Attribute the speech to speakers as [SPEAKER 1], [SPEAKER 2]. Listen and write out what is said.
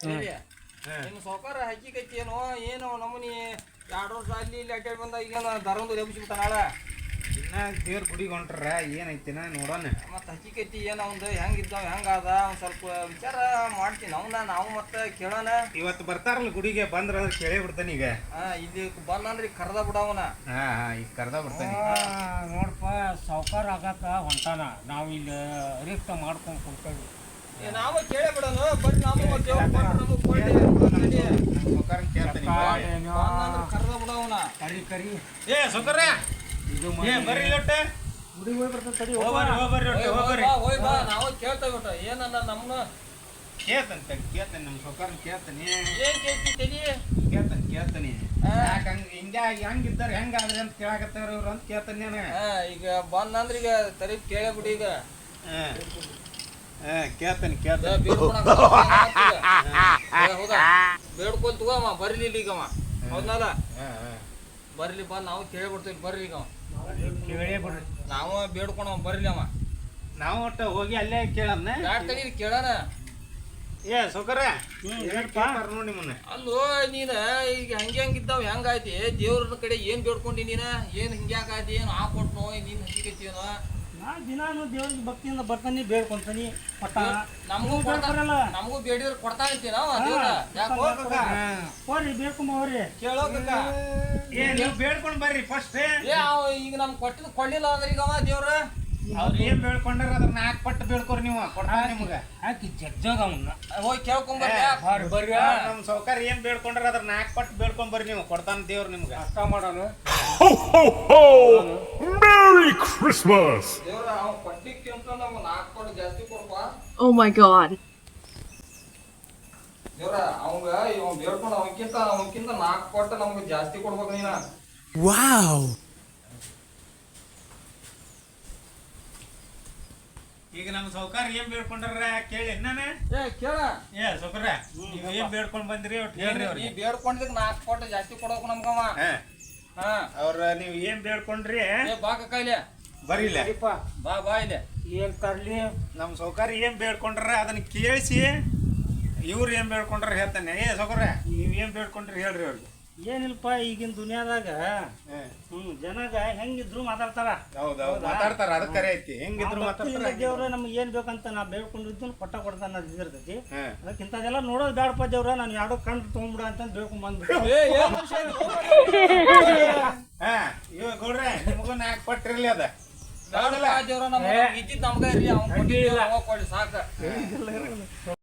[SPEAKER 1] ನಿಮ್ಮ ಸಾವುಕಾರ ಹಕ್ಕಿಕೈತಿ ಏನೋ ನಮ್ಮನಿ 2 ವರ್ಷ ಅಲ್ಲಿ ಇಲ್ಲಿ ಅಡ್ಡಾಡಿ ಬಂದ ಈಗೇನು ದರಂದು ಎಬ್ಬಿಸ್ಬಿಟ್ಟ ನಾಳೆ
[SPEAKER 2] ಇನ್ನ ದೇವ್ರ ಗುಡಿಗೆ ಹೊಂಟ್ರ ಏನೈತಿನ ನೋಡೋಣ
[SPEAKER 1] ಮತ್ತೆ ಹಕ್ಕಿಕೈತಿ ಏನು ಅವಂದು ಹೆಂಗಿದ್ದಾವ ಹೆಂಗಾದ ಒಂದು ಸ್ವಲ್ಪ ವಿಚಾರ ಮಾಡ್ತೀನಿ ನಾವು ಮತ್ತೆ ಕೇಳೋಣ
[SPEAKER 2] ಇವತ್ತು ಬರ್ತಾರಲ್ಲ ಗುಡಿಗೆ ಬಂದ್ರ ಅಂದ್ರೆ ಕೇಳೇ ಬಿಡ್ತಾನೆ ಈಗ
[SPEAKER 1] ಇಲ್ಲಿ ಬಂದ್ರೆ ಕರ್ದ ಬಿಡವನ
[SPEAKER 2] ಈಗ ಕರ್ದ ಬಿಡ್ತಾನೆ
[SPEAKER 3] ನೋಡಪ್ಪ ಸಾವುಕಾರ ಆಗಾಕ ಹೊಂಟಾನ ನಾವು ಇಲ್ಲಿ ರಿಕ್ತ ಮಾಡ್ಕೊಂಡು ಕೊಡ್ತೇವೆ
[SPEAKER 1] ನಾವು ಕೇಳೇ ಬಿಡೋಣ ಬಟ್ ನಾವು ಕರ್ದ ಬಿಡವನ
[SPEAKER 3] ಕರಿ
[SPEAKER 2] ಏ ಸೌಕರ ಬರ್ರಿ ಲೊಟ್ಟೆ
[SPEAKER 3] ಗುಡಿಗೆ ಹೋಗಿ ಬರ್ತೇನೆ ತಡಿ
[SPEAKER 1] ಹೋಯ್ ಬಾ ನಾವು ಕೇಳ್ತೇವೆ ಏನನ್ನ ನಮ್ಮನ್ನ
[SPEAKER 2] ಕೇಳ್ತಾನೆ ನಮ್ಮ ಸೌಕರ್ನ ಕೇಳ್ತಾನೆ
[SPEAKER 1] ಏನ್ ಕೇಳ್ತಿ ತಡಿ
[SPEAKER 2] ಕೇಳ್ತಾನೆ ಹೆಂಗಿದ್ದಾರೆ ಹೆಂಗಾದ್ರೆ ಅಂತ ಕೇಳಾಕತ್ತಾರ ಇವ್ರು ಅಂತ ಕೇಳ್ತಾನೆ
[SPEAKER 1] ಈಗ ಬಂದ್ರೆ ಈಗ ತರಿ ಕೇಳೇ ಬಿಡಿ ಈಗ
[SPEAKER 2] ಕೇಳ್ತಾನೆ
[SPEAKER 1] ಹೌದಾ ಬೇಡ್ಕೊಂತ ತಗೋಮ್ಮ ಬರ್ಲಿ ಈಗವ ಹೌದಲ್ಲ ಬರ್ಲಿ ಬಂದ್ ನಾವು ಕೇಳ್ಬಿಡ್ತೀವಿ ಬರ್ರಿ ಈಗ
[SPEAKER 3] ಕೇಳೇ ಬಿಡ್ರಿ
[SPEAKER 1] ನಾವು ಬೇಡ್ಕೊಣ ಬರ್ಲಿ ಅವ
[SPEAKER 2] ನಾವು ಒಟ್ಟ ಹೋಗಿ ಅಲ್ಲೇ ಕೇಳನ್ನ
[SPEAKER 1] ಯಾಕೆ ತಡಿ ಕೇಳೋಣ
[SPEAKER 2] ಏ ಸೌಕರ ನೋಡಿ ನಿಮ್ಮನ್ನ
[SPEAKER 1] ಅಲ್ಲೋ ನೀನ ಈಗ ಹಂಗಿದ್ದಾವ ಹೆಂಗಾಯ್ತಿ ದೇವ್ರ ಕಡೆ ಏನ್ ಬೇಡ್ಕೊಂಡಿ ನೀನ ಏನ್ ಹಿಂಗ್ಯಾಕಾಯ್ತಿ ಏನು ಕೊಟ್ನೋ ನೀನ್ ಹಂಗಿಕೈತಿನೋ
[SPEAKER 3] ನಾ ದಿನಾನು ದೇವ್ರಿಗೆ ಭಕ್ತಿಯಿಂದ ಬರ್ತಾನೆ ಬೇಡ್ಕೊಂತಾನಿ ಪಟ್ಟ
[SPEAKER 1] ನಮಗೂ ಬೇಡಿದ್ರೆ ಕೊಡ್ತಾ ಇರ್ತೀವಿ ನಾವು
[SPEAKER 3] ಹೋರಿ ಬೇಡ್ಕೊಂಬ ಹೋರಿ
[SPEAKER 1] ಕೇಳೋಕ
[SPEAKER 2] ನೀವು ಬೇಡ್ಕೊಂಡ್ ಬರ್ರಿ ಫಸ್ಟ್
[SPEAKER 1] ಈಗ ನಮ್ಗೆ ಕೊಟ್ಟಿದ್ ಕೊಳ್ಳಿಲ್ಲ ಅಂದ್ರೆ ಈಗ ಅವ ದೇವ್ರ
[SPEAKER 2] ಅವ್ರು ಏನ್ ಬೇಡ್ಕೊಂಡ್ರ ಅದ್ರ 4 ಪಟ್ಟು ಬೇಡ್ಕೊರಿ ನೀವು ಕೊಡ್ತಾರ ನಿಮ್ಗ
[SPEAKER 3] ಹಾಕಿ ಜಗ್ಜಾಗ ಅವನ್ನ
[SPEAKER 1] ಹೋಗಿ ಕೇಳ್ಕೊಂಬರ್ರಿ
[SPEAKER 3] ಬರ್ರಿ
[SPEAKER 2] ನಮ್ ಸೌಕರ್ ಏನ್ ಬೇಡ್ಕೊಂಡ್ರ ಅದ್ರ 4 ಪಟ್ಟು ಬೇಡ್ಕೊಂಡ್ ಬರ್ರಿ ನೀವು ಕೊಡ್ತಾನ ದೇವ್ರ ನಿಮ್ಗ
[SPEAKER 3] ಅಷ್ಟ ಮಾಡೋಣ
[SPEAKER 4] Merry Christmas!
[SPEAKER 1] ದೇವ್ರ ಅವ್ ಕೊಟ್ಟಿಕ್ಕೆ ಅಂತ ನಮ್ಗೆ 4 ಪಟ್ಟು ಜಾಸ್ತಿ ಕೊಡ್ಪ
[SPEAKER 5] Oh my god.
[SPEAKER 1] ದೇವ್ರ ಅವಂಗ ಇವ್ ಬೇಡ್ಕೊಂಡು ಅವನಕ್ಕಿಂತ 4 ಪಟ್ಟು ನಮ್ಗೆ ಜಾಸ್ತಿ ಕೊಡ್ಬೇಕು ನೀನ
[SPEAKER 4] Wow!
[SPEAKER 2] ಈಗ ನಮ್ ಸೌಕರ್ ಏನ್ ಬೇಡ್ಕೊಂಡ್ರ ಕೇಳಿ ನಾನು
[SPEAKER 1] ಕೇಳ
[SPEAKER 2] ಸೌಕರ್ಯ ನೀವು ಏನ್ ಬೇಡ್ಕೊಂಡ್ ಬಂದ್ರಿ ಒಟ್ಟು ಹೇಳ್ರಿ ಅವ್ರಿಗೆ
[SPEAKER 1] ಬೇಡ್ಕೊಂಡಿದ್ದಕ್ಕೆ 4 ಪಟ್ಟು ಜಾಸ್ತಿ ಕೊಡ್ಬೇಕು ನಮ್ಗವ
[SPEAKER 2] ಅವ್ರ ನೀವ್ ಏನ್ ಬೇಡ್ಕೊಂಡ್ರಿ
[SPEAKER 1] ಬಾಕ ಕೈಲೆ
[SPEAKER 2] ಬರೀಲ್ಲ
[SPEAKER 1] ಬಾ ಇಲ್ಲಿ
[SPEAKER 3] ಏನ್ ತರ್ಲಿ
[SPEAKER 2] ನಮ್ ಸೌಕರ್ಯ ಏನ್ ಬೇಡ್ಕೊಂಡ್ರ ಅದನ್ನ ಕೇಳಿಸಿ ಇವ್ರು ಏನ್ ಬೇಡ್ಕೊಂಡ್ರ ಹೇಳ್ತಾನೆ ಏ ಸೌಕರ್ಯ ನೀವ್ ಏನ್ ಬೇಡ್ಕೊಂಡ್ರಿ ಹೇಳ್ರಿ ಅವ್ರಿಗೆ
[SPEAKER 3] ಏನಿಲ್ಪ ಈಗಿನ ದುನಿಯಾದಾಗ ಜನಾಗ ಹೆಂಗಿದ್ರು ಮಾತಾಡ್ತಾರ
[SPEAKER 2] ಹೌದೌದು ಮಾತಾಡ್ತಾರ ಅದಕ್ಕರೆ ಐತಿ ಹೆಂಗಿದ್ರು ಮಾತಾಡ್ತಾರ
[SPEAKER 3] ದೇವ್ರ ನಮ್ಗೆ ಏನ್ ಬೇಕಂತ ನಾ ಬೇಡ್ಕೊಂಡಿದ್ದು ಕೊಡ್ತಾನ ಅನ್ನೋದು ಇರ್ತೈತಿ ಅದಕ್ಕಿಂತದೆಲ್ಲ ನೋಡೋದು ಬೇಡಪ್ಪ ದೇವ್ರ ನಾನು 2 ಕಣ್ಣು ತಗೊಂಡ್ಬಿಡ ಅಂತ ಬೇಡ್ಕೊಂಡ್ ಬಂದ್ಬಿಟ್ಟು
[SPEAKER 2] ಇವ ಗೌಡ್ರೆ ನಿಮಗೂ 4 ಪಟ್ಟಿರ್ಲಿ ಅದ
[SPEAKER 1] ದೇವ್ರ ನಮ್ಗೆ ಇದ್ದಿದ್ದು ನಮ್ಗೆ ಇರ್ಲಿ ಅವ್ನು ಕೊಟ್ಟಿಲ್ಲ ಸಾಕ